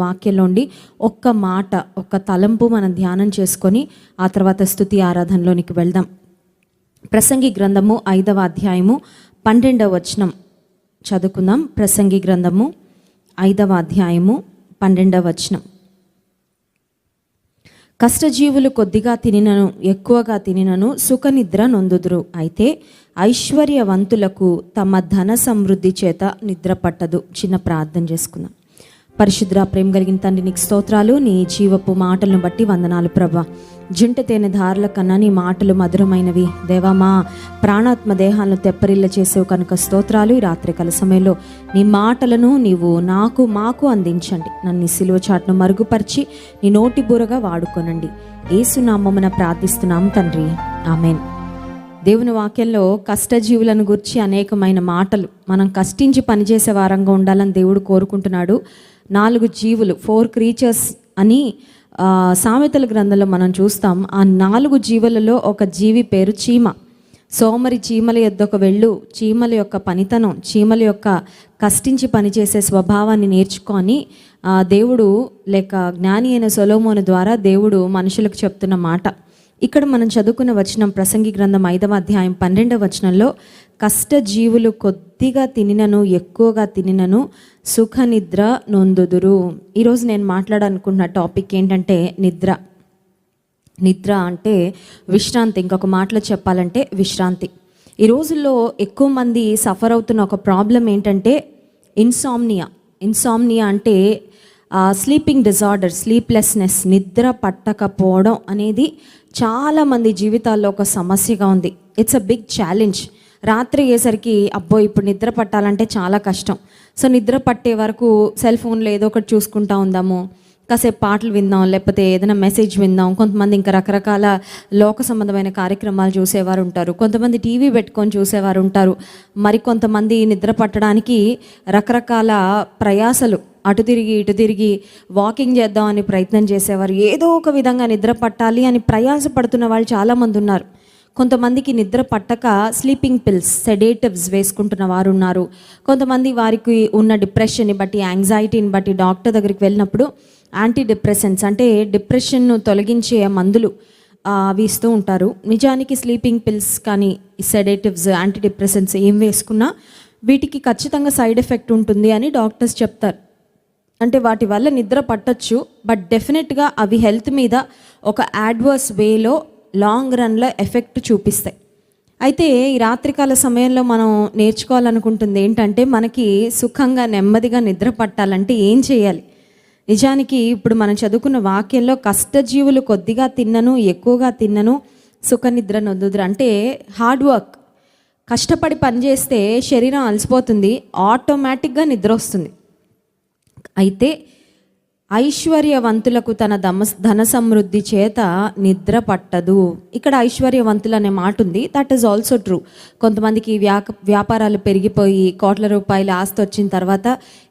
వాక్యంలోండి ఒక్క మాట, ఒక్క తలంపు మనం ధ్యానం చేసుకొని ఆ తర్వాత స్తుతి ఆరాధనలోనికి వెళ్దాం. ప్రసంగి గ్రంథము 5వ అధ్యాయము 12వ వచనం చదువుకుందాం. ప్రసంగి గ్రంథము 5వ అధ్యాయము 12వ వచనం. కష్టజీవులు కొద్దిగా తినినను ఎక్కువగా తినినను సుఖనిద్ర నొందుదురు, అయితే ఐశ్వర్యవంతులకు తమ ధన సమృద్ధి చేత నిద్ర పట్టదు. చిన్న ప్రార్థన చేసుకుందాం. పరిశుద్ర ప్రేమ కలిగిన తండ్రి, నీకు స్తోత్రాలు. నీ జీవపు మాటలను బట్టి వందనాలు ప్రభా. జుంట తేనె ధారల కన్నా నీ మాటలు మధురమైనవి దేవా. మా ప్రాణాత్మ దేహాలను తెప్పరిల్ల చేసేవు కనుక స్తోత్రాలు. ఈ రాత్రికాల సమయంలో నీ మాటలను నీవు మాకు అందించండి. నన్ను సిలువ చాటును మరుగుపరిచి నీ నోటి బూరగా వాడుకోనండి. యేసునామమున ప్రార్థిస్తున్నాం తండ్రి, ఆమెన్. దేవుని వాక్యంలో కష్టజీవులను గురించి అనేకమైన మాటలు, మనం కష్టించి పనిచేసే వారంగా ఉండాలని దేవుడు కోరుకుంటున్నాడు. 4 జీవులు, 4 క్రీచర్స్ అని సామెతల గ్రంథంలో మనం చూస్తాం. ఆ 4 జీవులలో ఒక జీవి పేరు చీమ. సోమరి చీమల యొద్దకు వెళ్ళు, చీమల యొక్క పనితనం, చీమల యొక్క కష్టించి పనిచేసే స్వభావాన్ని నేర్చుకొని దేవుడు లేక జ్ఞాని అయిన సొలొమోను ద్వారా దేవుడు మనుషులకు చెప్తున్న మాట. ఇక్కడ మనం చదువుకున్న వచనం ప్రసంగి గ్రంథం 5వ అధ్యాయం 12వ వచనంలో, కష్టజీవులు కొద్దిగా తినినను ఎక్కువగా తినినను సుఖనిద్ర నొందుదురు. ఈరోజు నేను మాట్లాడాలనుకుంటున్న టాపిక్ ఏంటంటే నిద్ర. నిద్ర అంటే విశ్రాంతి. ఇంకొక మాటలో చెప్పాలంటే విశ్రాంతి. ఈ రోజుల్లో ఎక్కువ మంది సఫర్ అవుతున్న ఒక ప్రాబ్లం ఏంటంటే ఇన్సామ్నియా అంటే స్లీపింగ్ డిజార్డర్, స్లీప్లెస్నెస్, నిద్ర పట్టకపోవడం అనేది చాలామంది జీవితాల్లో ఒక సమస్యగా ఉంది. It's a big challenge. రాత్రి అయ్యేసరికి అబ్బో ఇప్పుడు నిద్ర పట్టాలంటే చాలా కష్టం. సో నిద్ర పట్టే వరకు సెల్ ఫోన్లో ఏదో ఒకటి చూసుకుంటా ఉందాము, కాసేపు పాటలు విందాం, లేకపోతే ఏదైనా మెసేజ్ విందాం. కొంతమంది ఇంకా రకరకాల లోక సంబంధమైన కార్యక్రమాలు చూసేవారు ఉంటారు. కొంతమంది టీవీ పెట్టుకొని చూసేవారు ఉంటారు. మరి కొంతమంది నిద్ర పట్టడానికి రకరకాల ప్రయాసలు, అటు తిరిగి ఇటు తిరిగి వాకింగ్ చేద్దామని ప్రయత్నం చేసేవారు. ఏదో ఒక విధంగా నిద్ర పట్టాలి అని ప్రయాసపడుతున్న వాళ్ళు చాలామంది ఉన్నారు. కొంతమందికి నిద్ర పట్టక స్లీపింగ్ పిల్స్, సెడేటివ్స్ వేసుకుంటున్న వారు ఉన్నారు. కొంతమంది వారికి ఉన్న డిప్రెషన్ని బట్టి, యాంగ్జైటీని బట్టి డాక్టర్ దగ్గరికి వెళ్ళినప్పుడు యాంటీ డిప్రెసెంట్స్ అంటే డిప్రెషన్ను తొలగించే మందులు అవి ఇస్తూ ఉంటారు. నిజానికి స్లీపింగ్ పిల్స్ కానీ సెడేటివ్స్, యాంటీ డిప్రెసెంట్స్ ఏం వేసుకున్నా వీటికి ఖచ్చితంగా సైడ్ ఎఫెక్ట్ ఉంటుంది అని డాక్టర్స్ చెప్తారు. అంటే వాటి వల్ల నిద్ర పట్టొచ్చు, బట్ డెఫినెట్గా అవి హెల్త్ మీద ఒక యాడ్వర్స్ వేలో లాంగ్ రన్లో ఎఫెక్ట్ చూపిస్తాయి. అయితే ఈ రాత్రికాల సమయంలో మనం నేర్చుకోవాలనుకుంటుంది ఏంటంటే, మనకి సుఖంగా నెమ్మదిగా నిద్ర పట్టాలంటే ఏం చేయాలి? నిజానికి ఇప్పుడు మనం చదువుకున్న వాక్యంలో కష్టజీవులు కొద్దిగా తిన్నను ఎక్కువగా తిన్నను సుఖనిద్ర నొందుదురు అంటే హార్డ్ వర్క్, కష్టపడి పనిచేస్తే శరీరం అలసిపోతుంది, ఆటోమేటిక్గా నిద్ర వస్తుంది. అయితే ఐశ్వర్యవంతులకు తన ధన సమృద్ధి చేత నిద్ర పట్టదు. ఇక్కడ ఐశ్వర్యవంతులు అనే మాట ఉంది. That is also true. కొంతమందికి వ్యాపారాలు పెరిగిపోయి కోట్ల రూపాయల ఆస్తి వచ్చిన తర్వాత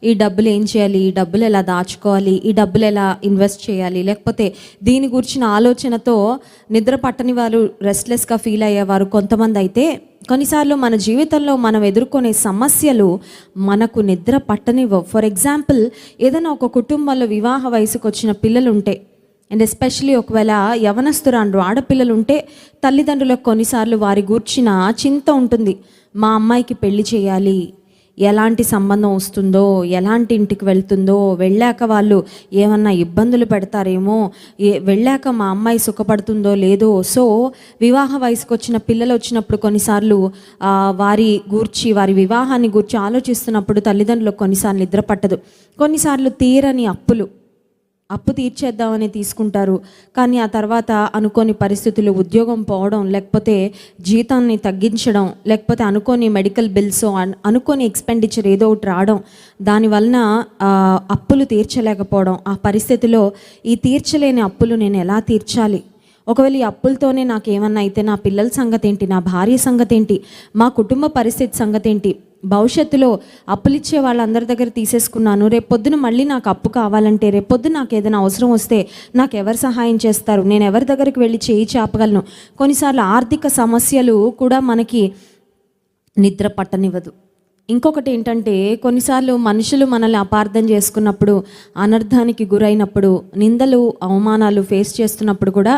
ఈ డబ్బులు ఏం చేయాలి, ఈ డబ్బులు ఎలా దాచుకోవాలి, ఈ డబ్బులు ఎలా ఇన్వెస్ట్ చేయాలి, లేకపోతే దీని గురించిన ఆలోచనతో నిద్ర పట్టని వారు, రెస్ట్లెస్గా ఫీల్ అయ్యేవారు కొంతమంది. అయితే కొన్నిసార్లు మన జీవితంలో మనం ఎదుర్కొనే సమస్యలు మనకు నిద్ర పట్టనివ్వవు. ఫర్ ఎగ్జాంపుల్, ఏదైనా ఒక కుటుంబంలో వివాహ వయసుకు వచ్చిన పిల్లలు ఉంటే, అండ్ ఎస్పెషలీ ఒకవేళ యవనస్తురాండ్రు ఆడపిల్లలు ఉంటే, తల్లిదండ్రులకు కొన్నిసార్లు వారి గూర్చిన చింత ఉంటుంది. మా అమ్మాయికి పెళ్లి చేయాలి, ఎలాంటి సంబంధం వస్తుందో, ఎలాంటి ఇంటికి వెళ్తుందో, వెళ్ళాక వాళ్ళు ఏమన్నా ఇబ్బందులు పెడతారేమో, వెళ్ళాక మా అమ్మాయి సుఖపడుతుందో లేదో. సో వివాహ వయసుకు వచ్చిన పిల్లలు వచ్చినప్పుడు కొన్నిసార్లు వారి వివాహాన్ని గూర్చి ఆలోచిస్తున్నప్పుడు తల్లిదండ్రులకు కొన్నిసార్లు నిద్ర పట్టదు. కొన్నిసార్లు తీరని అప్పు తీర్చేద్దామని తీసుకుంటారు. కానీ ఆ తర్వాత అనుకోని పరిస్థితులు, ఉద్యోగం పోవడం, లేకపోతే జీతాన్ని తగ్గించడం, లేకపోతే అనుకోని మెడికల్ బిల్స్, అనుకోని ఎక్స్పెండిచర్ ఏదో ఒకటి రావడం, దానివలన అప్పులు తీర్చలేకపోవడం. ఆ పరిస్థితిలో ఈ తీర్చలేని అప్పులు నేను ఎలా తీర్చాలి, ఒకవేళ ఈ అప్పులతోనే నాకేమన్నా అయితే నా పిల్లల సంగతి ఏంటి, నా భార్య సంగతి ఏంటి, మా కుటుంబ పరిస్థితి సంగతి ఏంటి, భవిష్యత్తులో అప్పులిచ్చే వాళ్ళందరి దగ్గర తీసేసుకున్నాను, రేపొద్దున మళ్ళీ నాకు అప్పు కావాలంటే, రేపొద్దున నాకు ఏదైనా అవసరం వస్తే నాకు ఎవరు సహాయం చేస్తారు, నేను ఎవరి దగ్గరికి వెళ్ళి చేయి చాపగలను. కొన్నిసార్లు ఆర్థిక సమస్యలు కూడా మనకి నిద్ర పట్టనివ్వదు. ఇంకొకటి ఏంటంటే, కొన్నిసార్లు మనుషులు మనల్ని అపార్థం చేసుకున్నప్పుడు, అనర్థానికి గురైనప్పుడు, నిందలు అవమానాలు ఫేస్ చేస్తున్నప్పుడు కూడా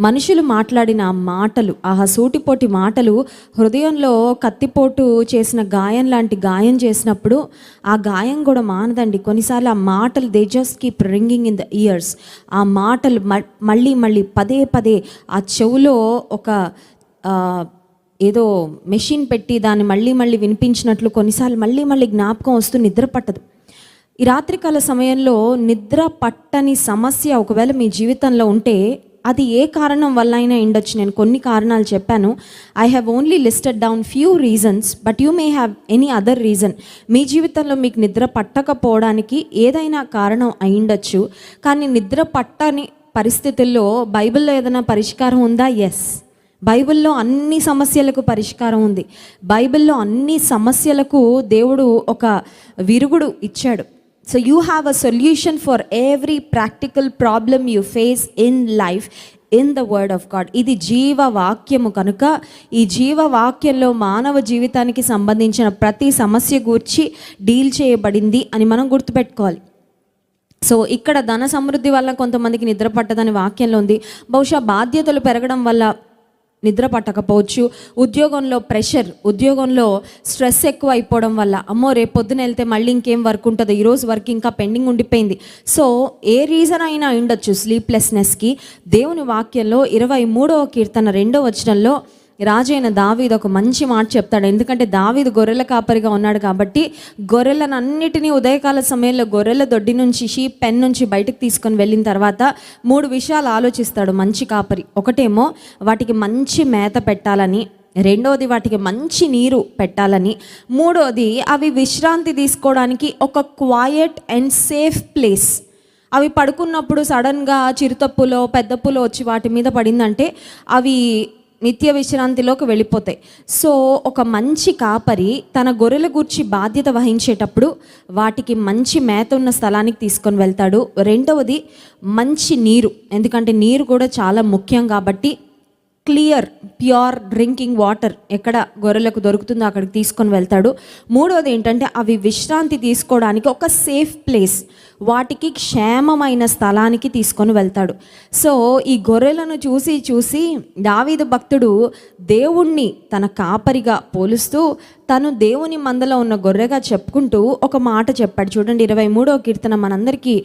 మనుషులు మాట్లాడిన ఆ మాటలు, ఆ సూటిపోటి మాటలు హృదయంలో కత్తిపోటు చేసిన గాయం లాంటి గాయం చేసినప్పుడు ఆ గాయం కూడా మానదండి. కొన్నిసార్లు ఆ మాటలు they just keep ringing in the years. ఆ మాటలు మళ్ళీ మళ్ళీ పదే పదే ఆ చెవులో ఒక ఏదో మెషిన్ పెట్టి దాన్ని మళ్ళీ మళ్ళీ వినిపించినట్లు కొన్నిసార్లు మళ్ళీ మళ్ళీ జ్ఞాపకం వస్తూ నిద్ర పట్టదు. ఈ రాత్రికాల సమయంలో నిద్ర పట్టని సమస్య ఒకవేళ మీ జీవితంలో ఉంటే అది ఏ కారణం వల్ల అయినా ఉండొచ్చు. నేను కొన్ని కారణాలు చెప్పాను. I have only listed down few reasons, but you may have any other reason. మీ జీవితంలో మీకు నిద్ర పట్టకపోవడానికి ఏదైనా కారణం అయిండొచ్చు. కానీ నిద్ర పట్టని పరిస్థితుల్లో బైబిల్లో ఏదైనా పరిష్కారం ఉందా? ఎస్, బైబిల్లో అన్ని సమస్యలకు పరిష్కారం ఉంది. బైబిల్లో అన్ని సమస్యలకు దేవుడు ఒక విరుగుడు ఇచ్చాడు. So you have a solution for every practical problem you face in life in the word of God. ఇది జీవవాక్యము కనుక ఈ జీవవాక్యంలో మానవ జీవితానికి సంబంధించిన ప్రతి సమస్య గూర్చి డీల్ చేయబడింది అని మనం గుర్తుపెట్టుకోవాలి. సో ఇక్కడ ధన సమృద్ధి వల్ల కొంతమందికి నిద్ర పట్టదని వాక్యంలో ఉంది. బహుశా బాధ్యతలు పెరగడం వల్ల నిద్ర పట్టకపోవచ్చు. ఉద్యోగంలో ప్రెషర్, ఉద్యోగంలో స్ట్రెస్ ఎక్కువ అయిపోవడం వల్ల, అమ్మో రేపు పొద్దున వెళ్తే మళ్ళీ ఇంకేం వర్క్ ఉంటుందో, ఈరోజు వర్క్ ఇంకా పెండింగ్ ఉండిపోయింది. సో ఏ రీజన్ అయినా ఉండొచ్చు స్లీప్లెస్నెస్కి. దేవుని వాక్యంలో 23వ కీర్తన 2వ వచనంలో రాజైన దావీదు ఒక మంచి మాట చెప్తాడు. ఎందుకంటే దావీదు గొర్రెల కాపరిగా ఉన్నాడు కాబట్టి గొర్రెలను అన్నిటినీ ఉదయకాల సమయంలో గొర్రెల దొడ్డి నుంచి షీప్ పెన్ నుంచి బయటకు తీసుకొని వెళ్ళిన తర్వాత 3 విషయాలు ఆలోచిస్తాడు మంచి కాపరి. ఒకటేమో వాటికి మంచి మేత పెట్టాలని, రెండవది వాటికి మంచి నీరు పెట్టాలని, మూడవది అవి విశ్రాంతి తీసుకోవడానికి ఒక క్వయట్ అండ్ సేఫ్ ప్లేస్. అవి పడుకున్నప్పుడు సడన్గా చిరుతప్పులో పెద్దప్పులో వచ్చి వాటి మీద పడిందంటే అవి నిత్య విశ్రాంతిలోకి వెళ్ళిపోతాయి. సో ఒక మంచి కాపరి తన గొర్రెల గూర్చి బాధ్యత వహించేటప్పుడు వాటికి మంచి మేత ఉన్న స్థలానికి తీసుకొని వెళ్తాడు. రెండవది మంచి నీరు, ఎందుకంటే నీరు కూడా చాలా ముఖ్యం కాబట్టి క్లియర్ ప్యూర్ డ్రింకింగ్ వాటర్ ఎక్కడ గొర్రెలకు దొరుకుతుందో అక్కడికి తీసుకొని వెళ్తాడు. మూడవది ఏంటంటే అవి విశ్రాంతి తీసుకోవడానికి ఒక సేఫ్ ప్లేస్, వాటికి క్షేమమైన స్థలానికి తీసుకొని వెళ్తాడు. సో ఈ గొర్రెలను చూసి చూసి దావీదు భక్తుడు దేవుణ్ణి తన కాపరిగా పోలుస్తూ తను దేవుని మందలో ఉన్న గొర్రెగా చెప్పుకుంటూ ఒక మాట చెప్పాడు. చూడండి 23వ కీర్తన మనందరికీ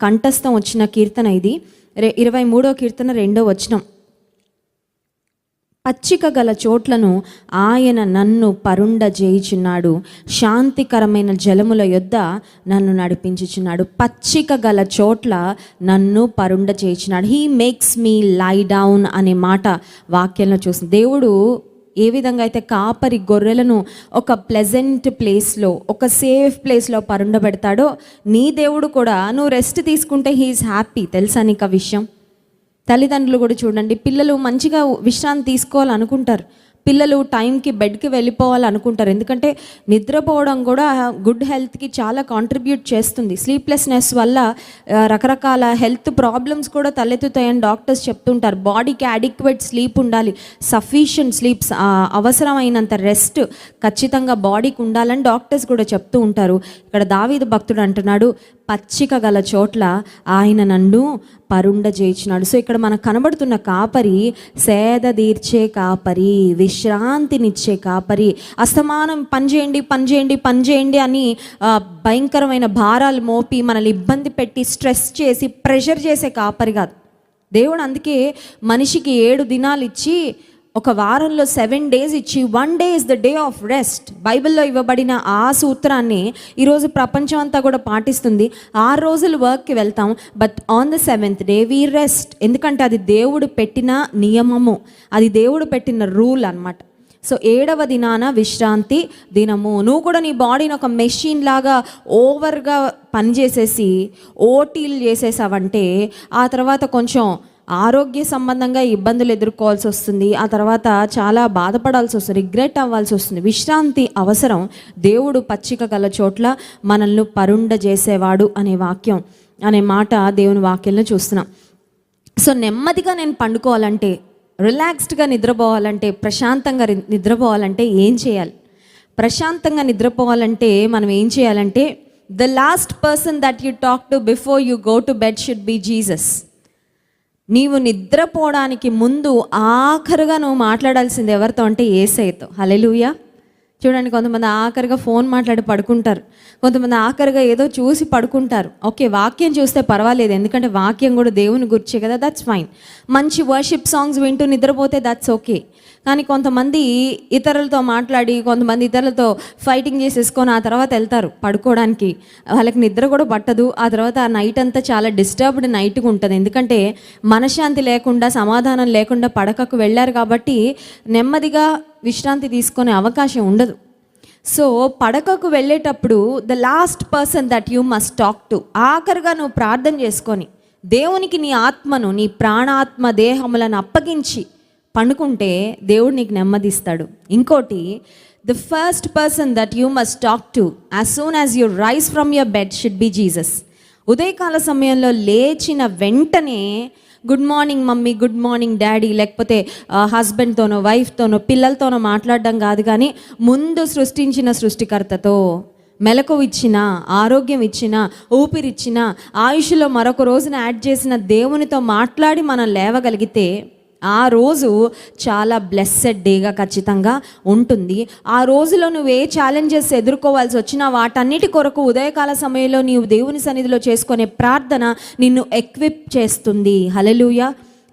కంఠస్థం వచ్చిన కీర్తన ఇది. 23వ కీర్తన 2వ వచనం, పచ్చిక గల చోట్లను ఆయన నన్ను పరుండజేయుచున్నాడు, శాంతికరమైన జలముల యొద్ద నన్ను నడిపించుచున్నాడు. పచ్చిక గల చోట్ల నన్ను పరుండజేయుచున్నాడు. He makes me lie down అనే మాట వాక్యంలో చూసి దేవుడు ఏ విధంగా అయితే కాపరి గొర్రెలను ఒక ప్లెజెంట్ ప్లేస్లో, ఒక సేఫ్ ప్లేస్లో పరుండబెడతాడో నీ దేవుడు కూడా నువ్వు రెస్ట్ తీసుకుంటే హీఈస్ హ్యాపీ. తెలుసా నీకు ఆ విషయం? తల్లిదండ్రులు కూడా చూడండి, పిల్లలు మంచిగా విశ్రాంతి తీసుకోవాలనుకుంటారు, పిల్లలు టైంకి బెడ్కి వెళ్ళిపోవాలనుకుంటారు. ఎందుకంటే నిద్రపోవడం కూడా గుడ్ హెల్త్కి చాలా కాంట్రిబ్యూట్ చేస్తుంది. స్లీప్లెస్నెస్ వల్ల రకరకాల హెల్త్ ప్రాబ్లమ్స్ కూడా తలెత్తుతాయని డాక్టర్స్ చెప్తుంటారు. బాడీకి అడిక్వేట్ స్లీప్ ఉండాలి, సఫిషియంట్ స్లీప్స్, అవసరమైనంత రెస్ట్ ఖచ్చితంగా బాడీకి ఉండాలని డాక్టర్స్ కూడా చెప్తూ ఉంటారు. ఇక్కడ దావీదు భక్తుడు అంటున్నాడు, పచ్చిక గల చోట్ల ఆయన నన్ను పరుండజేయుచున్నాడు. సో ఇక్కడ మనకు కనబడుతున్న కాపరి సేద తీర్చే కాపరి, విశ్రాంతినిచ్చే కాపరి. అస్తమానం పని చేయండి అని భయంకరమైన భారాలు మోపి మనల్ని ఇబ్బంది పెట్టి స్ట్రెస్ చేసి ప్రెషర్ చేసే కాపరి కాదు దేవుడు. అందుకే మనిషికి 7 దినాలు ఇచ్చి ఒక వారంలో 7 days ఇచ్చి 1 day is the day of rest. బైబిల్లో ఇవ్వబడిన ఆ సూత్రాన్ని ఈరోజు ప్రపంచం అంతా కూడా పాటిస్తుంది. 6 రోజులు వర్క్కి వెళ్తాం, but on the 7th day we rest. ఎందుకంటే అది దేవుడు పెట్టిన నియమము, అది దేవుడు పెట్టిన రూల్ అన్నమాట. సో 7వ దినాన విశ్రాంతి దినము. నువ్వు కూడా నీ బాడీని ఒక మెషిన్ లాగా ఓవర్గా పనిచేసేసి ఓటీలు చేసేసావంటే ఆ తర్వాత కొంచెం ఆరోగ్య సంబంధంగా ఇబ్బందులు ఎదుర్కోవాల్సి వస్తుంది. ఆ తర్వాత చాలా బాధపడాల్సి వస్తుంది, రిగ్రెట్ అవ్వాల్సి వస్తుంది. విశ్రాంతి అవసరం. దేవుడు పచ్చిక గల చోట్ల మనల్ని పరుండజేసేవాడు అనే మాట దేవుని వాక్యంలో చూస్తున్నాం. సో నెమ్మదిగా నేను పండుకోవాలంటే, రిలాక్స్డ్గా నిద్రపోవాలంటే, ప్రశాంతంగా నిద్రపోవాలంటే ఏం చేయాలి? ప్రశాంతంగా నిద్రపోవాలంటే మనం ఏం చేయాలంటే the last person that you talk to before you go to bed should be Jesus. నీవు నిద్రపోవడానికి ముందు ఆఖరుగా నువ్వు మాట్లాడాల్సింది ఎవరితో అంటే యేసయ్యతో. హల్లెలూయా. చూడండి, కొంతమంది ఆఖరిగా ఫోన్ మాట్లాడి పడుకుంటారు, కొంతమంది ఆఖరిగా ఏదో చూసి పడుకుంటారు. ఓకే, వాక్యం చూస్తే పర్వాలేదు, ఎందుకంటే వాక్యం కూడా దేవుని గురించే కదా, దట్స్ ఫైన్. మంచి వర్షిప్ సాంగ్స్ వింటూ నిద్రపోతే దట్స్ ఓకే. కానీ కొంతమంది ఇతరులతో మాట్లాడి, కొంతమంది ఇతరులతో ఫైటింగ్ చేసేసుకొని ఆ తర్వాత వెళ్తారు పడుకోవడానికి. వాళ్ళకి నిద్ర కూడా పట్టదు. ఆ తర్వాత ఆ నైట్ అంతా చాలా డిస్టర్బ్డ్ నైట్గా ఉంటుంది, ఎందుకంటే మనశ్శాంతి లేకుండా, సమాధానం లేకుండా పడకకు వెళ్ళారు కాబట్టి నెమ్మదిగా విశ్రాంతి తీసుకునే అవకాశం ఉండదు. సో పడకకు వెళ్ళేటప్పుడు the last person that you must talk to, ఆఖరిగా నువ్వు ప్రార్థన చేసుకొని దేవునికి నీ ఆత్మను, నీ ప్రాణాత్మ దేహములను అప్పగించి పండుకుంటే దేవుడు నీకు నెమ్మదిస్తాడు. ఇంకోటి, the first person that you must talk to as soon as you rise from your bed should be Jesus. ఉదయకాల సమయంలో లేచిన వెంటనే good morning mummy, good morning daddy, లేకపోతే హస్బెండ్తోనో, వైఫ్తోనో, పిల్లలతోనో మాట్లాడడం కాదు, కానీ ముందు సృష్టించిన సృష్టికర్తతో, మెలకు ఇచ్చిన, ఆరోగ్యం ఇచ్చిన, ఊపిరిచ్చిన, ఆయుష్లో మరొక రోజున యాడ్ చేసిన దేవునితో మాట్లాడి మనం లేవగలిగితే ఆ రోజు చాలా బ్లెస్సెడ్ డేగా ఖచ్చితంగా ఉంటుంది. ఆ రోజులో నువ్వు ఏ ఛాలెంజెస్ ఎదుర్కోవాల్సి వచ్చినా వాటన్నిటి కొరకు ఉదయకాల సమయంలో నీవు దేవుని సన్నిధిలో చేసుకునే ప్రార్థన నిన్ను ఎక్విప్ చేస్తుంది. హల్లెలూయా.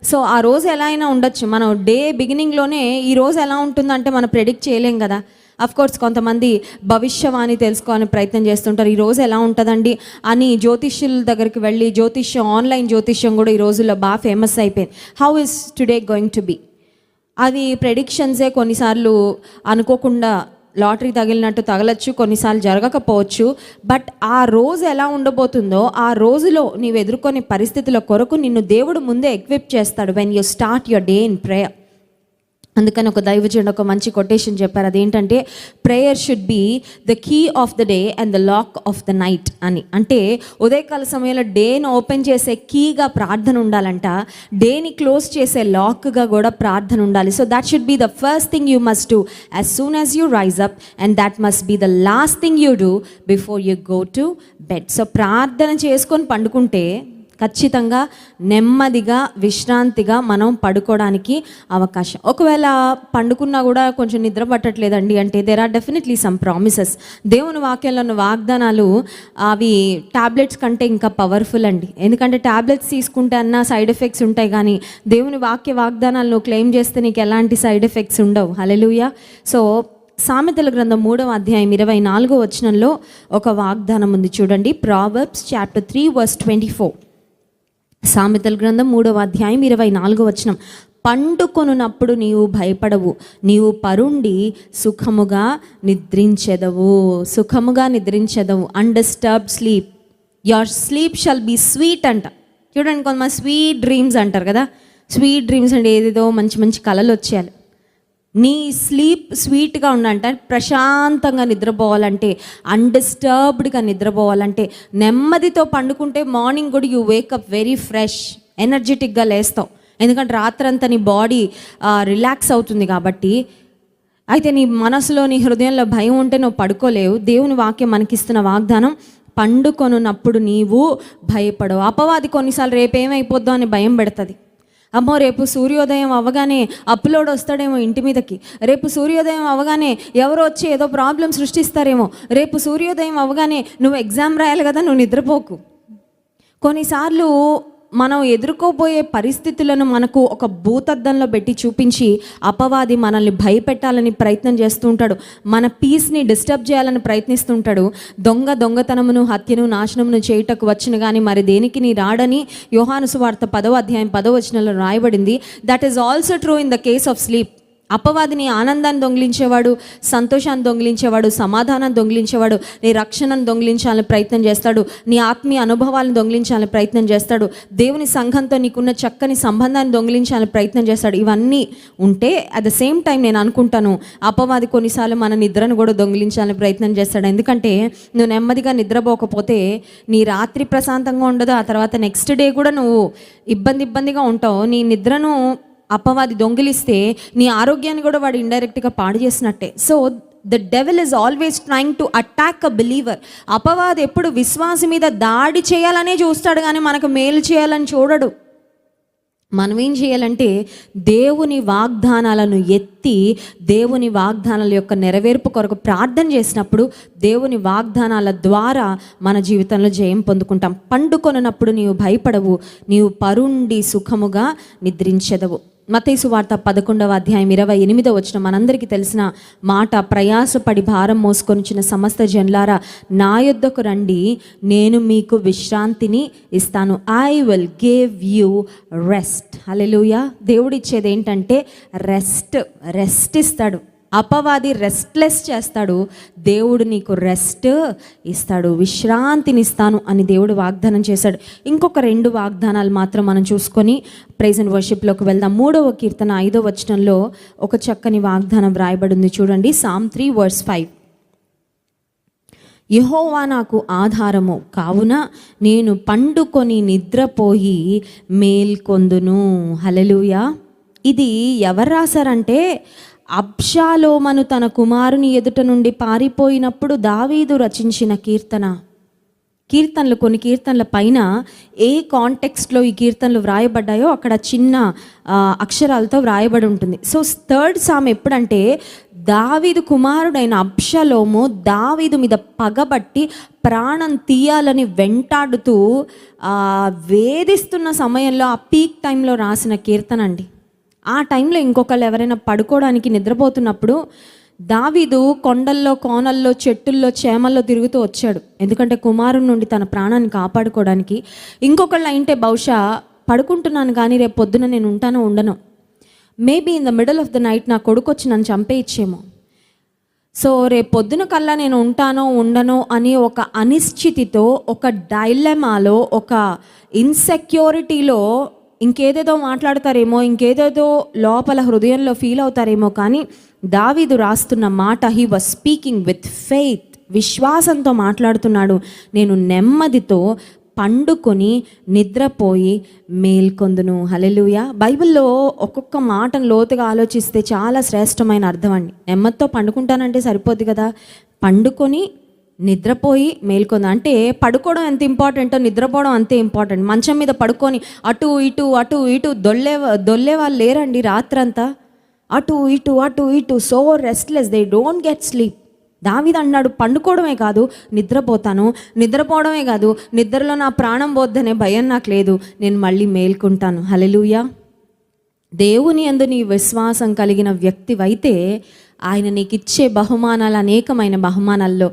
సో ఆ రోజు ఎలా అయినా ఉండొచ్చు. మనం డే బిగినింగ్లోనే ఈ రోజు ఎలా ఉంటుందంటే మనం ప్రెడిక్ట్ చేయలేం కదా. అఫ్కోర్స్ కొంతమంది భవిష్యవాణి తెలుసుకోవాలని ప్రయత్నం చేస్తుంటారు, ఈరోజు ఎలా ఉంటుందండి అని జ్యోతిష్యుల దగ్గరికి వెళ్ళి, జ్యోతిష్యం, ఆన్లైన్ జ్యోతిష్యం కూడా ఈ రోజుల్లో బాగా ఫేమస్ అయిపోయింది. How is today going to be, అది ప్రెడిక్షన్సే. కొన్నిసార్లు అనుకోకుండా లాటరీ తగిలినట్టు తగలచ్చు, కొన్నిసార్లు జరగకపోవచ్చు. బట్ ఆ రోజు ఎలా ఉండబోతుందో, ఆ రోజులో నీవు ఎదుర్కొనే పరిస్థితుల కొరకు నిన్ను దేవుడు ముందే ఎక్విప్ చేస్తాడు when you start your day in prayer. అందుకని ఒక దైవజనుడు ఒక మంచి కొటేషన్ చెప్పారు, అదేంటంటే prayer should be the key of the day and the lock of the night అని. అంటే ఉదయకాల సమయంలో డేను ఓపెన్ చేసే కీగా ప్రార్థన ఉండాలంట, డేని క్లోజ్ చేసే లాక్గా కూడా ప్రార్థన ఉండాలి. So that should be the first thing you must do as soon as you rise up, and that must be the last thing you do before you go to bed. So ప్రార్థన చేసుకొని పండుకుంటే ఖచ్చితంగా నెమ్మదిగా, విశ్రాంతిగా మనం పడుకోవడానికి అవకాశం. ఒకవేళ పండుకున్నా కూడా కొంచెం నిద్ర పట్టట్లేదండి అంటే there are definitely some promises. దేవుని వాక్యంలో ఉన్న వాగ్దానాలు అవి టాబ్లెట్స్ కంటే ఇంకా పవర్ఫుల్ అండి. ఎందుకంటే టాబ్లెట్స్ తీసుకుంటే అన్న సైడ్ ఎఫెక్ట్స్ ఉంటాయి, కానీ దేవుని వాగ్దానాలు నువ్వు క్లెయిమ్ చేస్తే నీకు ఎలాంటి సైడ్ ఎఫెక్ట్స్ ఉండవు. హల్లెలూయా. సో సామెతల గ్రంథం 3వ అధ్యాయం 24వ వచనంలో ఒక వాగ్దానం ఉంది చూడండి. Proverbs chapter 3 verse 24. సామెతల గ్రంథం 3వ అధ్యాయం 24వ వచనం. పండుకొనున్నప్పుడు నీవు భయపడవు, నీవు పరుండి సుఖముగా నిద్రించెదవు. సుఖముగా నిద్రించెదవు. Undisturbed sleep, your sleep shall be sweet అంట. చూడండి, కొంతమంది స్వీట్ డ్రీమ్స్ అంటారు కదా. స్వీట్ డ్రీమ్స్ అంటే ఏదేదో మంచి మంచి కళలు వచ్చేయాలి. నీ స్లీప్ స్వీట్గా ఉండాలంటే, ప్రశాంతంగా నిద్రపోవాలంటే, అన్డిస్టర్బ్డ్గా నిద్రపోవాలంటే, నెమ్మదితో పండుకుంటే మార్నింగ్ కూడా యూ వేకప్ వెరీ ఫ్రెష్, ఎనర్జెటిక్గా లేస్తావు. ఎందుకంటే రాత్రంతా నీ బాడీ రిలాక్స్ అవుతుంది కాబట్టి. అయితే నీ మనసులో, నీ హృదయంలో భయం ఉంటే నువ్వు పడుకోలేవు. దేవుని వాక్యం మనకిస్తున్న వాగ్దానం, పండుకొనున్నప్పుడు నీవు భయపడవు. అపవాది కొన్నిసార్లు రేపేమైపోద్దో అని భయం పెడుతుంది. అమ్మో రేపు సూర్యోదయం అవ్వగానే అప్లోడ్ వస్తాడేమో ఇంటి మీదకి, రేపు సూర్యోదయం అవ్వగానే ఎవరో వచ్చి ఏదో ప్రాబ్లం సృష్టిస్తారేమో, రేపు సూర్యోదయం అవ్వగానే నువ్వు ఎగ్జామ్ రాయాలి కదా, నువ్వు నిద్రపోకు. కొన్నిసార్లు మనం ఎదుర్కోబోయే పరిస్థితులను మనకు ఒక భూతద్దంలో పెట్టి చూపించి అపవాది మనల్ని భయపెట్టాలని ప్రయత్నం చేస్తూ ఉంటాడు. మన పీస్ని డిస్టర్బ్ చేయాలని ప్రయత్నిస్తుంటాడు. దొంగతనమును, హత్యను, నాశనమును చేయుటకు వచ్చును కానీ మరి దేనికి నీ రాడని యోహాను సువార్త 10వ అధ్యాయం 10వ వచనంలో రాయబడింది. That is also true in the case of sleep. అపవాదిని ఆనందాన్ని దొంగిలించేవాడు, సంతోషాన్ని దొంగిలించేవాడు, సమాధానాన్ని దొంగిలించేవాడు, నీ రక్షణను దొంగిలించాలని ప్రయత్నం చేస్తాడు, నీ ఆత్మీయ అనుభవాలను దొంగిలించాలని ప్రయత్నం చేస్తాడు, దేవుని సంఘంతో నీకున్న చక్కని సంబంధాన్ని దొంగిలించాలని ప్రయత్నం చేస్తాడు. ఇవన్నీ ఉంటే అట్ ద సేమ్ టైం నేను అనుకుంటాను అపవాది కొన్నిసార్లు మన నిద్రను కూడా దొంగిలించాలని ప్రయత్నం చేస్తాడు. ఎందుకంటే నువ్వు నెమ్మదిగా నిద్రపోకపోతే నీ రాత్రి ప్రశాంతంగా ఉండదు, ఆ తర్వాత నెక్స్ట్ డే కూడా నువ్వు ఇబ్బందిగా ఉంటావు. నీ నిద్రను అపవాది దొంగిలిస్తే నీ ఆరోగ్యాన్ని కూడా వాడు ఇండైరెక్ట్గా పాడు చేసినట్టే. So the devil is always trying to attack a believer. అపవాది ఎప్పుడు విశ్వాసి మీద దాడి చేయాలనే చూస్తాడు, కానీ మనకు మేలు చేయాలని చూడడు. మనం ఏం చేయాలంటే దేవుని వాగ్దానాలను ఎత్తి దేవుని వాగ్దానాల యొక్క నెరవేర్పు కొరకు ప్రార్థన చేసినప్పుడు దేవుని వాగ్దానాల ద్వారా మన జీవితంలో జయం పొందుకుంటాం. పండుకొనప్పుడు నీవు భయపడవు, నీవు పరుండి సుఖముగా నిద్రించెదవు. మత్తయి సువార్త 11:28 మనందరికీ తెలిసిన మాట. ప్రయాసపడి భారం మోసుకొనిచిన సమస్త జనులారా నా యొద్దకు రండి, నేను మీకు విశ్రాంతిని ఇస్తాను. I will give you rest. Hallelujah. దేవుడిచ్చేది ఏంటంటే రెస్ట్ ఇస్తాడు. అపవాది రెస్ట్లెస్ చేస్తాడు, దేవుడు నీకు రెస్ట్ ఇస్తాడు, విశ్రాంతిని ఇస్తాను అని దేవుడు వాగ్దానం చేశాడు. ఇంకొక 2 వాగ్దానాలు మాత్రం మనం చూసుకొని ప్రైజ్ అండ్ వర్షిప్లోకి వెళ్దాం. 3వ కీర్తన 5వ వచనంలో ఒక చక్కని వాగ్దానం వ్రాయబడి ఉంది చూడండి. Psalm 3:5. యెహోవా నాకు ఆధారము కావున నేను పండుకొని నిద్రపోయి మేల్కొందును. హల్లెలూయా. ఇది ఎవరు రాశారంటే అబ్షాలోమను తన కుమారుని ఎదుట నుండి పారిపోయినప్పుడు దావీదు రచించిన కీర్తనలు కొన్ని కీర్తనల పైన ఏ కాంటెక్స్ట్లో ఈ కీర్తనలు వ్రాయబడ్డాయో అక్కడ చిన్న అక్షరాలతో వ్రాయబడి ఉంటుంది. సో 3rd Psalm ఎప్పుడంటే దావీదు కుమారుడైన అబ్షాలోము దావీదు మీద పగబట్టి ప్రాణం తీయాలని వెంటాడుతూ వేధిస్తున్న సమయంలో ఆ పీక్ టైంలో రాసిన కీర్తన అండి. ఆ టైంలో ఇంకొకళ్ళు ఎవరైనా పడుకోవడానికి నిద్రపోతున్నప్పుడు దావీదు కొండల్లో, కోనల్లో, చెట్టుల్లో, చేమల్లో తిరుగుతూ వచ్చాడు. ఎందుకంటే కుమారుని నుండి తన ప్రాణాన్ని కాపాడుకోవడానికి. ఇంకొకళ్ళు అయింటే బహుశా పడుకుంటున్నాను కానీ రేపు పొద్దున నేను ఉంటానో ఉండను, maybe in the middle of the night నా కొడుకు వచ్చి నన్ను చంపేయిచ్చేమో, సో రేపు పొద్దున కల్లా నేను ఉంటానో ఉండనో అని ఒక అనిశ్చితితో, ఒక డైలెమాలో, ఒక ఇన్సెక్యూరిటీలో ఇంకేదేదో మాట్లాడతారేమో, ఇంకేదేదో లోపల హృదయంలో ఫీల్ అవుతారేమో. కానీ దావీదు రాస్తున్న మాట, he was speaking with faith, విశ్వాసంతో మాట్లాడుతున్నాడు. నేను నెమ్మదితో పండుకొని నిద్రపోయి మేల్కొందును. హల్లెలూయా. బైబిల్లో ఒక్కొక్క మాటను లోతుగా ఆలోచిస్తే చాలా శ్రేష్టమైన అర్థం అండి. నెమ్మదితో పండుకుంటానంటే సరిపోద్ది కదా, పండుకొని నిద్రపోయి మేల్కొంది అంటే పడుకోవడం ఎంత ఇంపార్టెంటో నిద్రపోవడం అంతే ఇంపార్టెంట్. మంచం మీద పడుకొని అటు ఇటు దొల్లే వాళ్ళు లేరండి. రాత్రంతా అటు ఇటు so restless, they don't get sleep. దావీదు అన్నాడు పండుకోవడమే కాదు నిద్రపోవడమే కాదు, నిద్రలో నా ప్రాణం పోద్దనే భయం నాకు లేదు, నేను మళ్ళీ మేల్కుంటాను. హల్లెలూయా. దేవుని యందు నీ విశ్వాసం కలిగిన వ్యక్తివైతే ఆయన నీకు ఇచ్చే బహుమానాలు అనేకమైన బహుమానాల్లో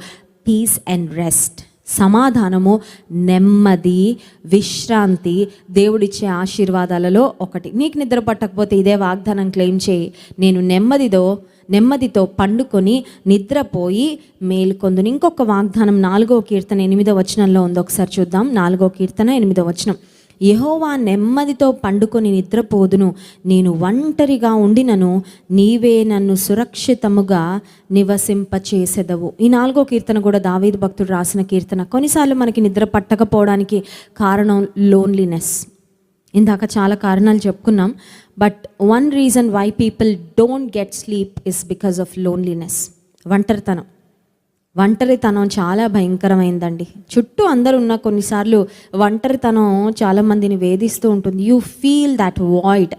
పీస్ అండ్ రెస్ట్, సమాధానము, నెమ్మది, విశ్రాంతి దేవుడిచ్చే ఆశీర్వాదాలలో ఒకటి. నీకు నిద్ర పట్టకపోతే ఇదే వాగ్దానం క్లెయిమ్ చేయి, నేను నెమ్మదితో పండుకొని నిద్రపోయి మేల్కొందును. ఇంకొక వాగ్దానం 4వ కీర్తన 8వ వచనంలో ఉంది. ఒకసారి చూద్దాం. 4వ కీర్తన 8వ వచనం. యెహోవా నెమ్మదితో పండుకొని నిద్రపోదును, నేను ఒంటరిగా ఉండినను నీవే నన్ను సురక్షితముగా నివసింపచేసెదవు. ఈ 4వ కీర్తన కూడా దావీదు భక్తుడు రాసిన కీర్తన. కొన్నిసార్లు మనకి నిద్ర పట్టకపోవడానికి కారణం లోన్లీనెస్. ఇందాక చాలా కారణాలు చెప్పుకున్నాం. But one reason why people don't get sleep is because of loneliness. ఒంటరితనం చాలా భయంకరమైందండి. చుట్టూ అందరూ ఉన్న కొన్నిసార్లు ఒంటరితనం చాలామందిని వేధిస్తూ ఉంటుంది. యూ ఫీల్ దట్ వాయిడ్,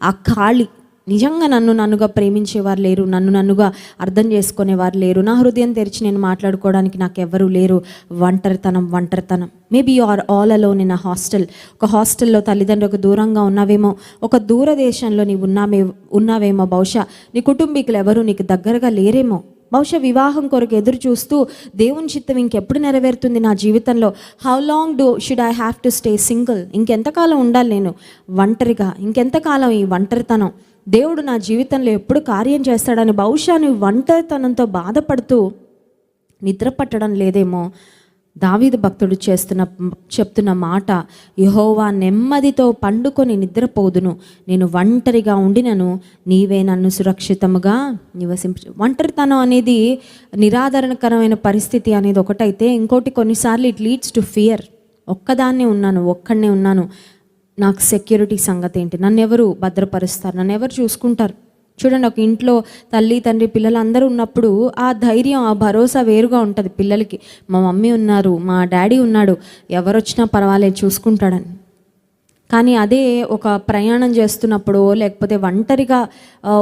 ఆ ఖాళీ. నిజంగా నన్నుగా ప్రేమించేవారు లేరు, నన్నుగా అర్థం చేసుకునేవారు లేరు, నా హృదయం తెరిచి నేను మాట్లాడుకోవడానికి నాకు ఎవ్వరూ లేరు. ఒంటరితనం. Maybe you are all alone in a hostel. ఒక హాస్టల్లో తల్లిదండ్రులకు దూరంగా ఉన్నావేమో, ఒక దూరదేశంలో నీవు ఉన్నావేమో. బహుశా నీ కుటుంబీకులు ఎవరు నీకు దగ్గరగా లేరేమో. బహుశా వివాహం కొరకు ఎదురు చూస్తూ దేవుని చిత్తం ఇంకెప్పుడు నెరవేరుతుంది నా జీవితంలో, how long should I have to stay single, ఇంకెంతకాలం ఉండాలి నేను ఒంటరిగా, ఇంకెంతకాలం ఈ ఒంటరితనం, దేవుడు నా జీవితంలో ఎప్పుడు కార్యం చేస్తాడని బహుశా నువ్వు ఒంటరితనంతో బాధపడుతూ నిద్ర పట్టడం లేదేమో. దావీదు భక్తుడు చెప్తున్న మాట, యెహోవా నెమ్మదితో పండుకొని నిద్రపోదును, నేను ఒంటరిగా ఉండినను నీవే నన్ను సురక్షితముగా ఒంటరితనం అనేది నిరాదరణకరమైన పరిస్థితి అనేది ఒకటైతే, ఇంకోటి కొన్నిసార్లు ఇట్ లీడ్స్ టు ఫియర్. ఒక్కదాన్నే ఒక్కడనే ఉన్నాను, నాకు సెక్యూరిటీ సంగతి ఏంటి, నన్ను ఎవరు భద్రపరుస్తారు, నన్ను ఎవరు చూసుకుంటారు, చూడండి, ఒక ఇంట్లో తల్లి తండ్రి పిల్లలు అందరూ ఉన్నప్పుడు ఆ ధైర్యం, ఆ భరోసా వేరుగా ఉంటుంది పిల్లలకి. మా మమ్మీ ఉన్నారు, మా డాడీ ఉన్నాడు, ఎవరొచ్చినా పర్వాలేదు చూసుకుంటాడని. కానీ అదే ఒక ప్రయాణం చేస్తున్నప్పుడు, లేకపోతే ఒంటరిగా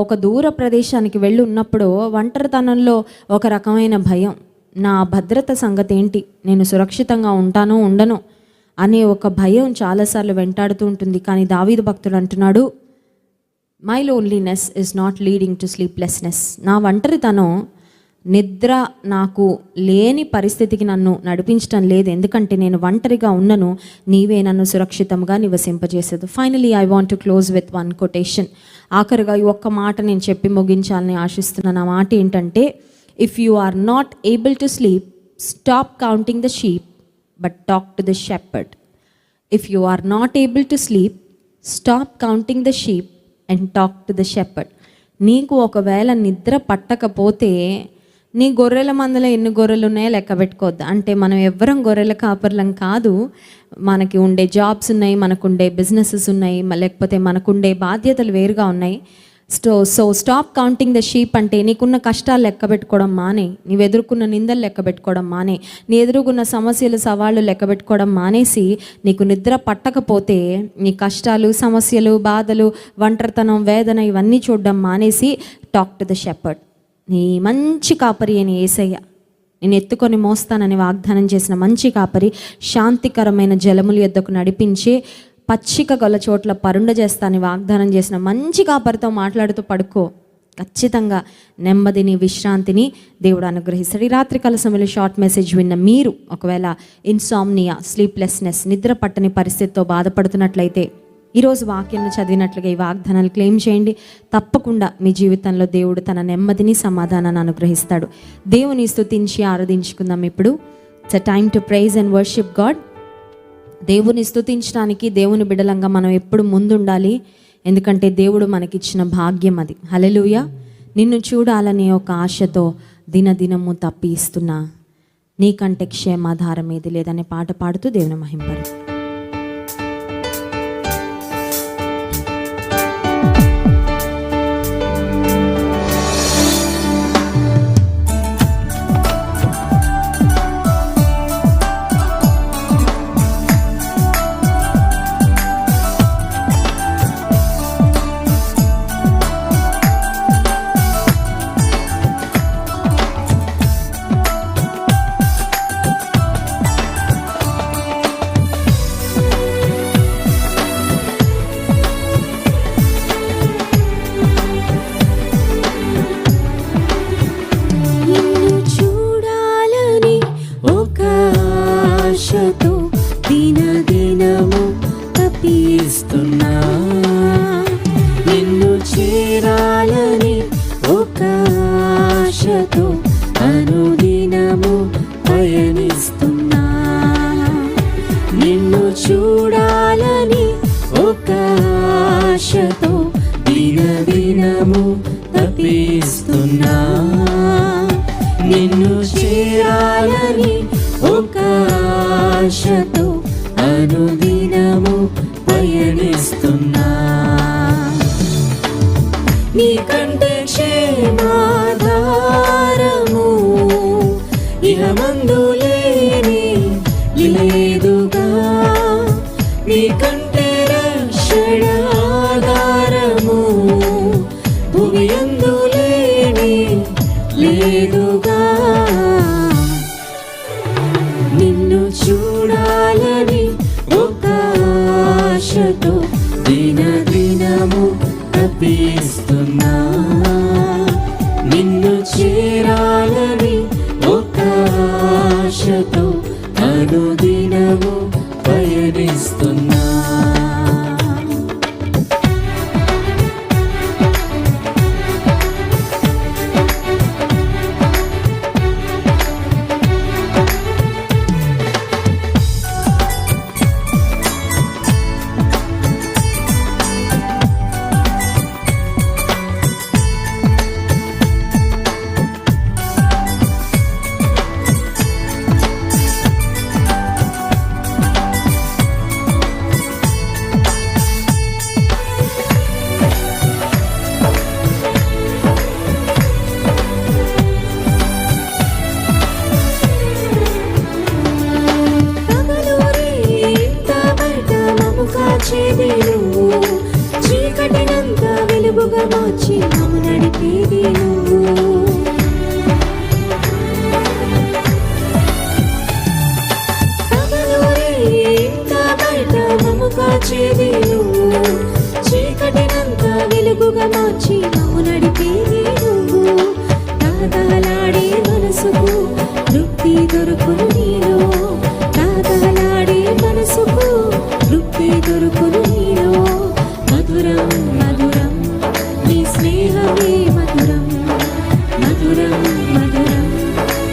ఒక దూర ప్రదేశానికి వెళ్ళి ఉన్నప్పుడు ఒంటరితనంలో ఒక రకమైన భయం, నా భద్రత సంగతి ఏంటి, నేను సురక్షితంగా ఉంటానో ఉండనో అనే ఒక భయం చాలాసార్లు వెంటాడుతూ ఉంటుంది. కానీ దావీదు భక్తుడు అంటున్నాడు, my loneliness is not leading to sleeplessness. నా ఒంటరితనం నిద్ర నాకు లేని పరిస్థితికి నన్ను నడిపించడం లేదు, ఎందుకంటే నేను ఒంటరిగా ఉన్నను, నీవే నన్ను సురక్షితంగా నివసింపజేసేది. Finally I want to close with one quotation. ఆఖరిగా ఈ ఒక్క మాట నేను చెప్పి ముగించాలని ఆశిస్తున్నాను. ఆ మాట ఏంటంటే, if you are not able to sleep, stop counting the sheep but talk to the shepherd. If you are not able to sleep, stop counting the sheep and talk to the shepherd. నీకు ఒకవేళ నిద్ర పట్టకపోతే నీ గొర్రెల మందలో ఎన్ని గొర్రెలు ఉన్నాయో లెక్క పెట్టుకోవద్దు. అంటే మనం ఎవ్వరం గొర్రెల కాపర్లం కాదు. మనకి ఉండే జాబ్స్ ఉన్నాయి, మనకుండే బిజినెసెస్ ఉన్నాయి, లేకపోతే మనకుండే బాధ్యతలు వేరుగా ఉన్నాయి. So stop counting the sheep అంటే నీకున్న కష్టాలు లెక్క పెట్టుకోవడం మానే, నీవు ఎదుర్కొన్న నిందలు లెక్క పెట్టుకోవడం మానే, నీ ఎదుర్కొన్న సమస్యలు సవాళ్ళు లెక్క పెట్టుకోవడం మానేసి, నీకు నిద్ర పట్టకపోతే నీ కష్టాలు సమస్యలు బాధలు ఒంటరితనం వేదన ఇవన్నీ చూడడం మానేసి టాక్ టు ద షెపర్డ్. నీ మంచి కాపరి అని యేసయ్య, నేను ఎత్తుకొని మోస్తానని వాగ్దానం చేసిన మంచి కాపరి, శాంతికరమైన జలముల యొద్దకు నడిపించే, పచ్చిక గల చోట్ల పరుండ చేస్తానని వాగ్దానం చేసిన మంచి కాపరితో మాట్లాడుతూ పడుకో. ఖచ్చితంగా నెమ్మదిని విశ్రాంతిని దేవుడు అనుగ్రహిస్తాడు. ఈ రాత్రికాల సమయంలో షార్ట్ మెసేజ్ విన్న మీరు ఒకవేళ ఇన్సామ్నియా, స్లీప్లెస్నెస్, నిద్ర పట్టని పరిస్థితితో బాధపడుతున్నట్లయితే ఈరోజు వాక్యాన్ని చదివినట్లుగా ఈ వాగ్దానాలు క్లెయిమ్ చేయండి. తప్పకుండా మీ జీవితంలో దేవుడు తన నెమ్మదిని సమాధానాన్ని అనుగ్రహిస్తాడు. దేవుని స్తుతించి ఆరాధించుకుందాం. ఇప్పుడు it's a time to praise and worship God. దేవుని స్తుతించడానికి దేవుని బిడలంగా మనం ఎప్పుడు ముందుండాలి, ఎందుకంటే దేవుడు మనకిచ్చిన భాగ్యం అది. హల్లెలూయా. నిన్ను చూడాలనే ఒక ఆశతో దినదినము తప్పిస్తున్నా, నీకంటే క్షేమాధారం ఏది లేదనే పాట పాడుతూ దేవుని మహింపరు. నిన్ను చేరాలని ఒక ఆశతో అనుదినము పయనిస్తున్నా, నిన్ను చూడాలని ఒక ఆశతో దినదినము తపిస్తున్నా, నిన్ను చేరాలని ఒక ఆశతో అనుదినము పయనిస్తున్నా. నీకంటే క్షేమాధారము ఇహమందు లేని లేదుగా, నీకంటే రక్షణ ఆధారము భూమియందు లేని లేదుగా. నిన్ను చూడాలని ఒక ఆశతో దినదినము తపిస్తున్నా, నిన్ను చేరాలని ఒక ఆశతో అనుదినము పయనిస్తున్నా. కాచేది నువ్వు, చీకటినంతా వెలుగుగా మార్చి మమ్ము నడిపేది నువ్వు. పగలూరే ఇంకా బయట మమ్ము కాచేది నువ్వు, చీకటినంతా వెలుగుగా మార్చి మమ్ము నడిపేది నువ్వు. తాతాలాడే మనసుకు తృప్తి దొరుకును నీలో, తాతాలాడే మనసుకు తృప్తి దొరుకును నీలో. మధురం మధురం నీ స్నేహమే మధురం, మధురం మధురం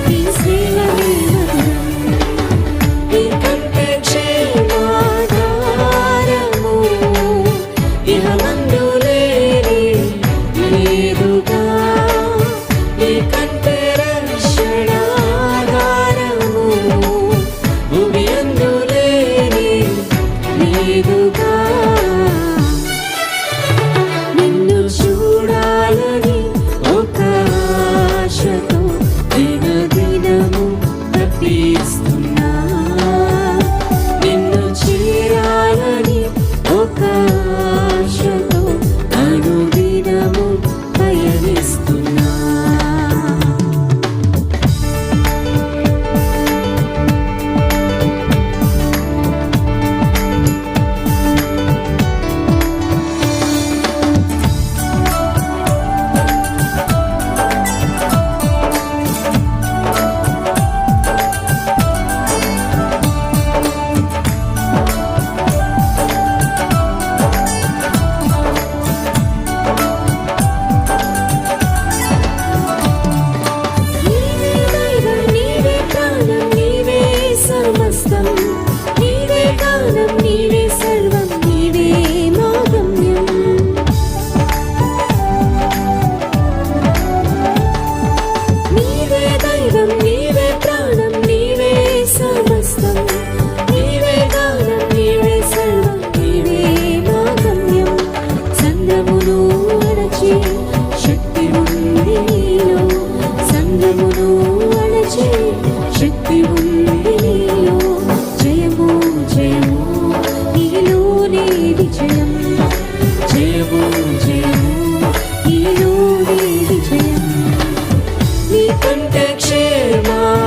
నీ స్నేహమే మధురం. నీకంటే క్షేమాధారము ఇహమందు లేనే లేదుగా, నీకంటే రక్షణాధారము భూమి అందు లేనే లేదుగా. నిన్ను చూడాలని ఒక ఆశతో దినదినము తప్పిస్తున్నా, నిన్ను చేరాలని ఒక ఆశతో అనుదినము పయనిస్తున్నా. నీవే దైవం, నీవే ప్రాణం, నీవే సమస్తం, నీవే గానం, నీవే సర్వం, నీవే మా గమ్యం. నీవే దైవం, నీవే ప్రాణం, నీవే సమస్తం, నీవే గానం, నీవే సర్వం, నీవే మా గమ్యం. సంద్రమును అణచి శక్తి ఉంది నీలో, సంద్రమును అణచి శక్తి ఉంది నీలో. జయము జయము నీలోనే విజయం, జయము జయము నీలోనే విజయం. నీకంటే క్షేమాధారము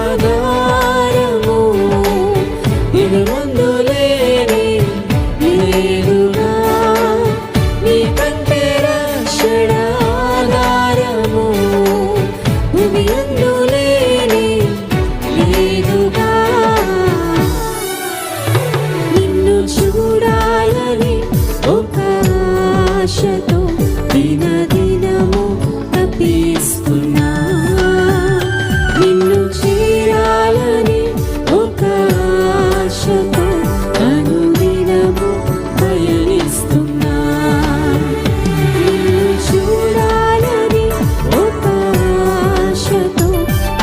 ఇహమందు లేనే లేదుగా, నీకంటే రక్షణాధారము భూమి అందు లేనే లేదుగా. నిన్ను చూడాలని ఒక ఆశతో దినదినము తప్పిస్తున్నా, నిన్ను చేరాలని ఒక ఆశతో అనుదినము పయనిస్తున్నా. నిన్ను చూడాలని ఒక ఆశతో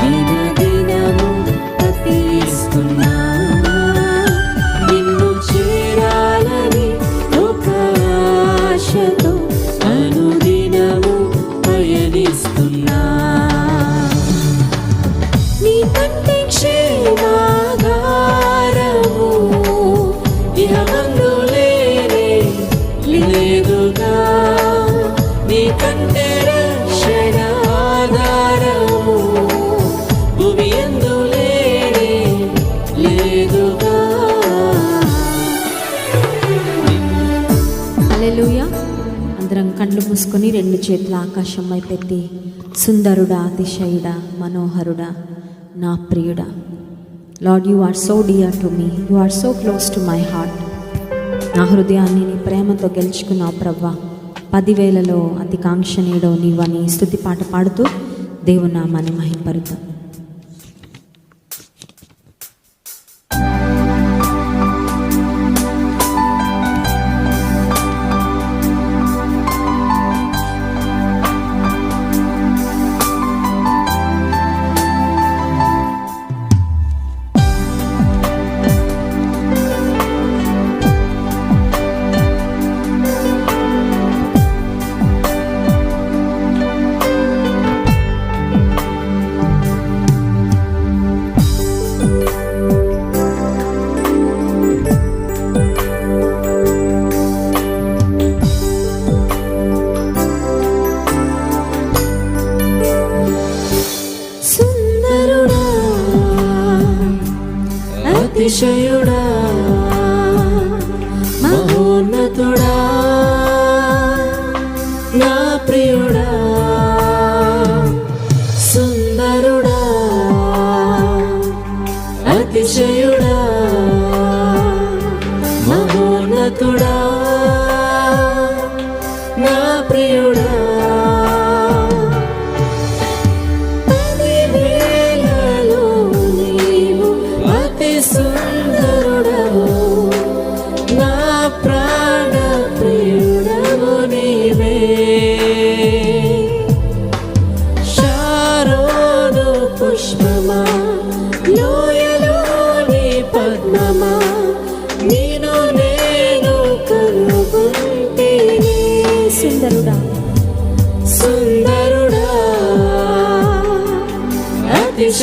దినదినము తప్పిస్తున్నా, నిన్ను చేరాలని ఒక ఆశతో అనుదినము పయనిస్తున్నా. నీకంటే క్షేమాధారము ఇహమందు లేనే లేదుగా, నీకంటే రక్షణాధారము భూమి యందు లేనే లేదుగా. హల్లెలూయా. అందరం కళ్ళు మూసుకొని రెండు చేతుల ఆకాశం వైపెత్తి, సుందరుడా, అతిశయుడా, మనోహరుడా, నా ప్రియుడా, Lord you are so dear to me, you are so close to my heart. నా హృదయాన్ని నీ ప్రేమతో గెలుచుకున్నావు ప్రవ్వా. 10,000లో అతి కాంక్షణీయుడో నీవని స్తుతి పాట పాడుతూ దేవుని నామాన్ని మహింపరుద్దాం.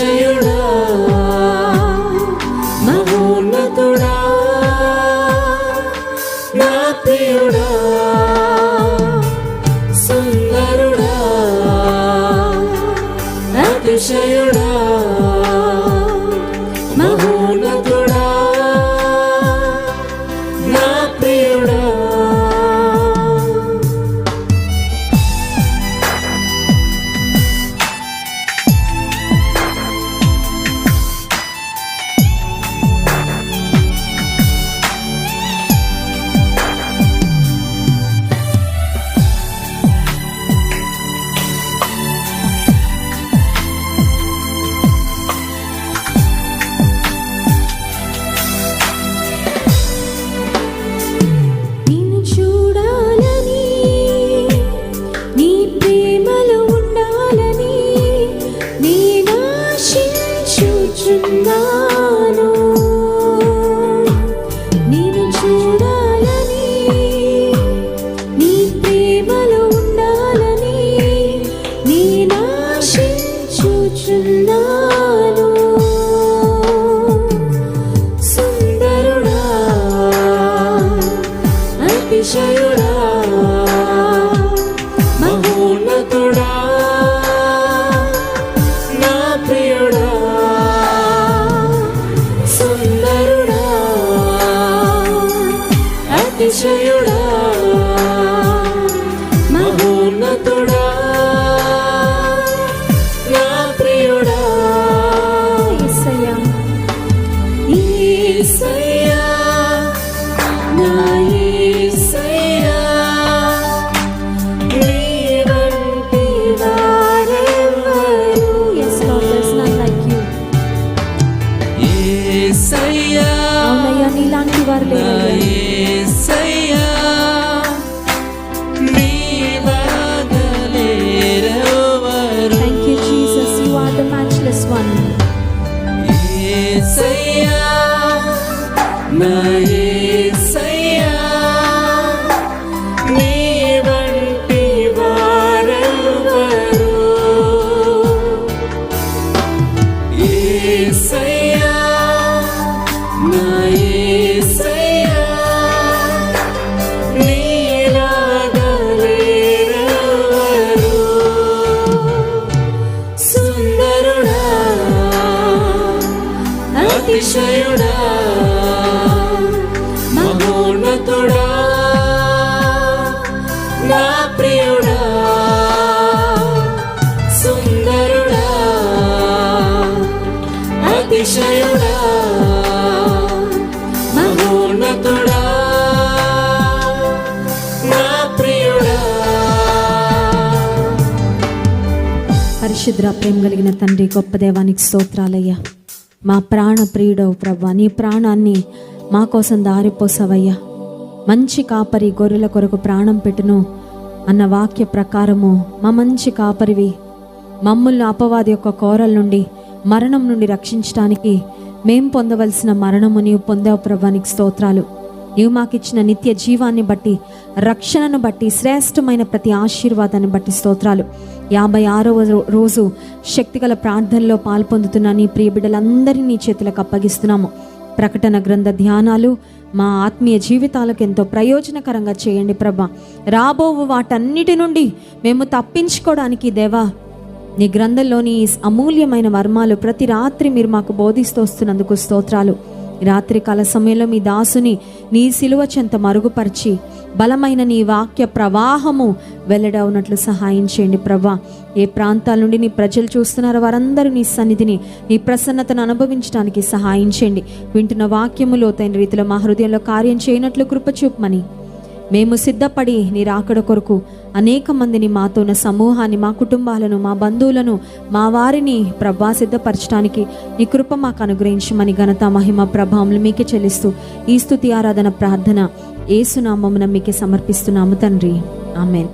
అతిశయుడా మహోన్నతుడా నా ప్రియుడా సుందరుడా అతిశయుడా మహోన్నతుడా నా ప్రియుడా. అతిశయుడా మహోన్నతుడా నా ప్రియుడా సుందరుడా అతిశయుడా మహోన్నతుడా నా ప్రియుడా. యేసయ్యా నా యేసయ్యా నీ వంటి వారెవరు. Yes, Lord, there's none like you. యేసయ్యా అవునయ్యా, నీలాంటి వారు నా లేరయ్యా. యేసయ్యా నీలాగా లేరెవరు. Thank you, Jesus. You are the matchless one. యేసయ్యా నా యేసయ్యా నీ వంటి వారెవరు. యేసయ్యా నా యేసయ్యా నీలాగా లేరెవరు. సుందరుడా అతిశయుడా మహోన్నతుడా నా ప్రియుడా సుందరుడా అతిశయుడా మహోన్నతుడా నా ప్రియుడా. పరిశుద్ర ప్రేమ కలిగిన తండ్రి, గొప్ప దేవానికి స్తోత్రాలయ్యా. మా ప్రాణ ప్రియుడవు ప్రభా, నీ ప్రాణాన్ని మా కోసం దారిపోసావయ్యా. మంచి కాపరి గొర్రెల కొరకు ప్రాణం పెట్టును అన్న వాక్య ప్రకారము మా మంచి కాపరివి. మమ్మల్ని అపవాది యొక్క కోరల నుండి, మరణం నుండి రక్షించడానికి మేం పొందవలసిన మరణము నీవు పొందావు ప్రభా, నీకు స్తోత్రాలు. నీవు మాకిచ్చిన నిత్య జీవాన్ని బట్టి, రక్షణను బట్టి, శ్రేష్టమైన ప్రతి ఆశీర్వాదాన్ని బట్టి స్తోత్రాలు. 56వ రోజు శక్తిగల ప్రార్థనలో పాల్పొందుతున్న నీ ప్రియ బిడ్డలందరినీ నీ చేతులకు అప్పగిస్తున్నాము. ప్రకటన గ్రంథ ధ్యానాలు మా ఆత్మీయ జీవితాలకు ఎంతో ప్రయోజనకరంగా చేయండి ప్రభా. రాబోవు వాటన్నిటి నుండి మేము తప్పించుకోవడానికి దేవా, నీ గ్రంథంలోని అమూల్యమైన మర్మాలు ప్రతి రాత్రి మీరు మాకు బోధిస్తూ వస్తున్నందుకు స్తోత్రాలు. రాత్రి కాల సమయంలో మీ దాసుని నీ సిలువ చెంత మరుగుపరిచి బలమైన నీ వాక్య ప్రవాహము వెల్లడవునట్లు సహాయం చేయండి ప్రభా. ఏ ప్రాంతాల నుండి నీ ప్రజలు చూస్తున్నారో వారందరూ నీ సన్నిధిని, నీ ప్రసన్నతను అనుభవించడానికి సహాయం చేయండి. వింటున్న వాక్యము లోతైన రీతిలో మా హృదయంలో కార్యం చేయనట్లు కృప చూపమని మేము సిద్ధపడి నీ రాకడ కొరకు అనేక మందిని, మాతో ఉన్న సమూహాన్ని, మా కుటుంబాలను, మా బంధువులను, మా వారిని ప్రభా సిద్ధపరచడానికి నీ కృప మాకు అనుగ్రహించమని ఘనత మహిమ ప్రభావములు మీకే చెల్లిస్తూ ఈ స్తుతి ఆరాధన ప్రార్థన యేసు నామమున మీకే సమర్పిస్తున్నాము తండ్రి. ఆమేన్.